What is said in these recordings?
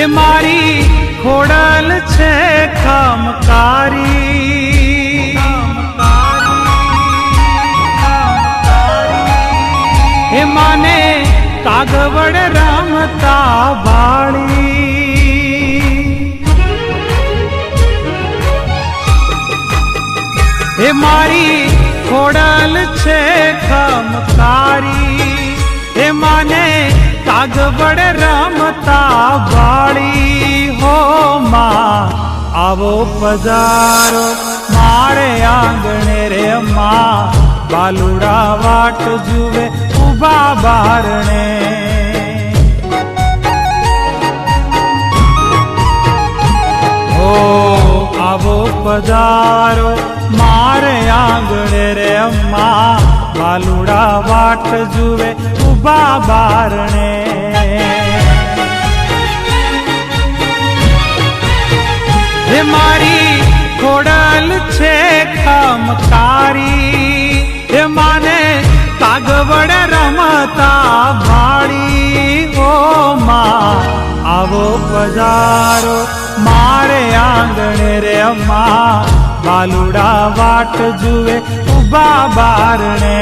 એ મારી ખોડલ છે કામકારી, એ માને કાગવડ રમતા વાળી, એ મારી ખોડલ છે કામકારી, એ માને કાગવડ રમતા વાળી હો માં આવો પધારો મારે આંગણે રે માં, બાલુડા વાટ જુએ ઉભા બારણે, ઓ આવો પધારો મારે આંગણે રે માં, બાલુડા વાટ જુએ ઉભા બારણે, હે મારી ખોડલ છે કામકારી, હે માને કાગવડ રમતા ભાળી ઓ માં આવો પધારો મારે આંગણે રે માં, બાલુડા વાટ જુએ ઉભા બારણે,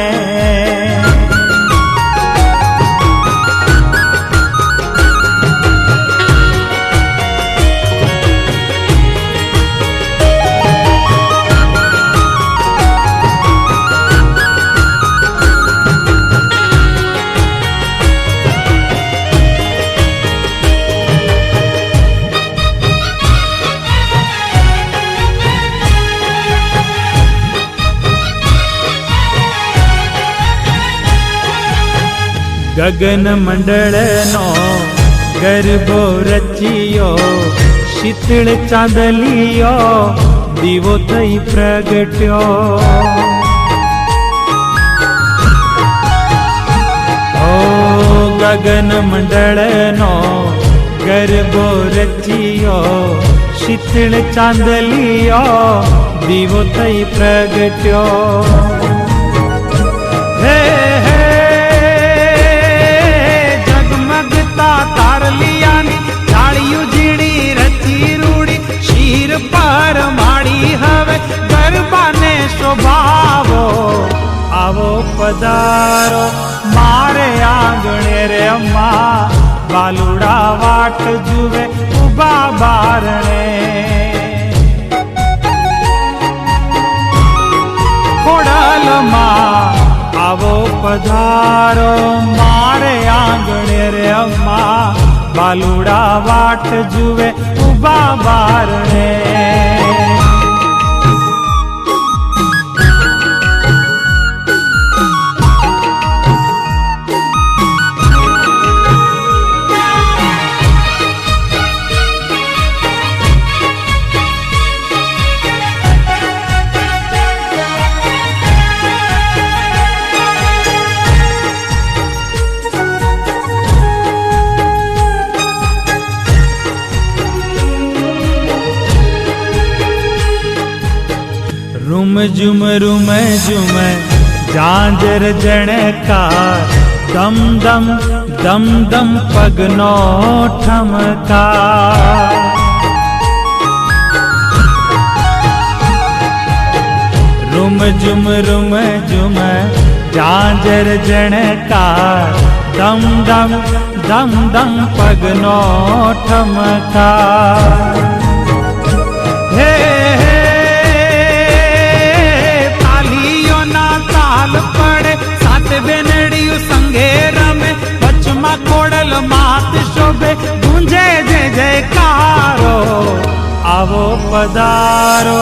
ગગન મંડળનો ગરબો રચ્યો, શીતળ ચાંદલિયો દીવો થઈ પ્રગટ્યો, ઓ ગગન મંડળનો ગરબો રચ્યો, શીતળ ચાંદલિયો દીવો થઈ પ્રગટ્યો, હે તારલિયાની જાળિયું ઝીણી રચી રૂડી, શીર પર માડી હવે ગરબાને શોભાવો, આવો પધારો મારે આંગણે રે માં, બાલુડા વાટ જુએ ઉભા બારણે, ખોડલ માં આવો પધારો મારે આંગણે રે માં, બાલુડા વાટ જુએ ઉભા બારણે, રૂમ ઝુમ ઝાંઝર જણકાર, દમ દમ દમ દમ પગનો ઠમકાર, રૂમ ઝુમ ઝાંઝર જણકાર, દમ દમ દમ દમ પગનો ઠમકાર, હે પડે સાત બેનડિયું સંગે રમે, વચમાં ખોડલ માત શોભે ગુંજે જય જયકારો, આવો પધારો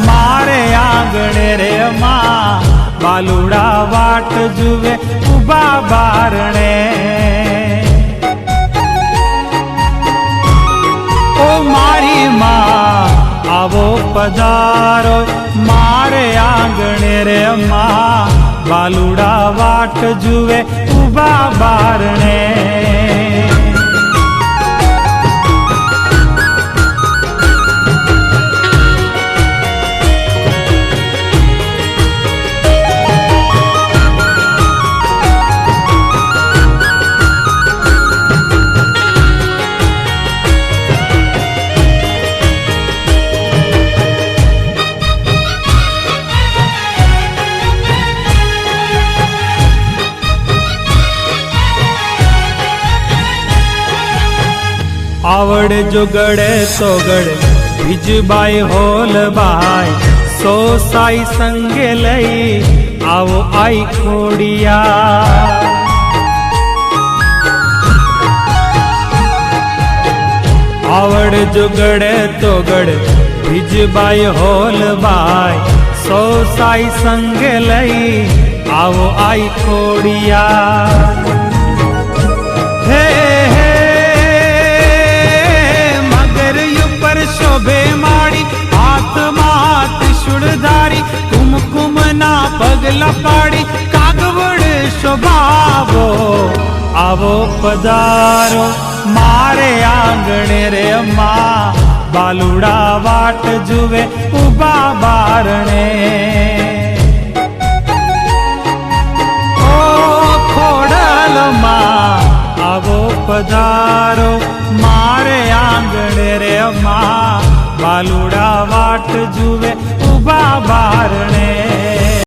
મારે આંગણે રે માં, બાલુડા વાટ જુએ ઉભા બારણે, ઓ મારી માં આવો પધારો મારે આંગણે રે માં, બાલુડા વાટ જુએ ઉભા બારણે, આવડે જો ગળે તો ગળે બીજબાઈ હોલબાઈ સો સાઈ સંગે લઈ આવો આઈ ખોડિયા આવડ જો ગળે તો ગળે બીજબાઈ હોલબાઈ સો સાઈ સંગે લઈ આવો આઈ ખોડિયા હે હે મગર ઉપર શોભે માડી હાથમાં ત્રિશુળધારી કુમકુમ ના પગલા પાડી કાગવડ શોભાવો આવો પધારો મારે આંગણે રે અમ્મા બાલુડા વાટ જુએ ઉભા બારણે ઓ ખોડલમાં આવો પધારો મારે આંગણે રે અમ્મા બાલુડા વાટ જુએ ઉભા બારણે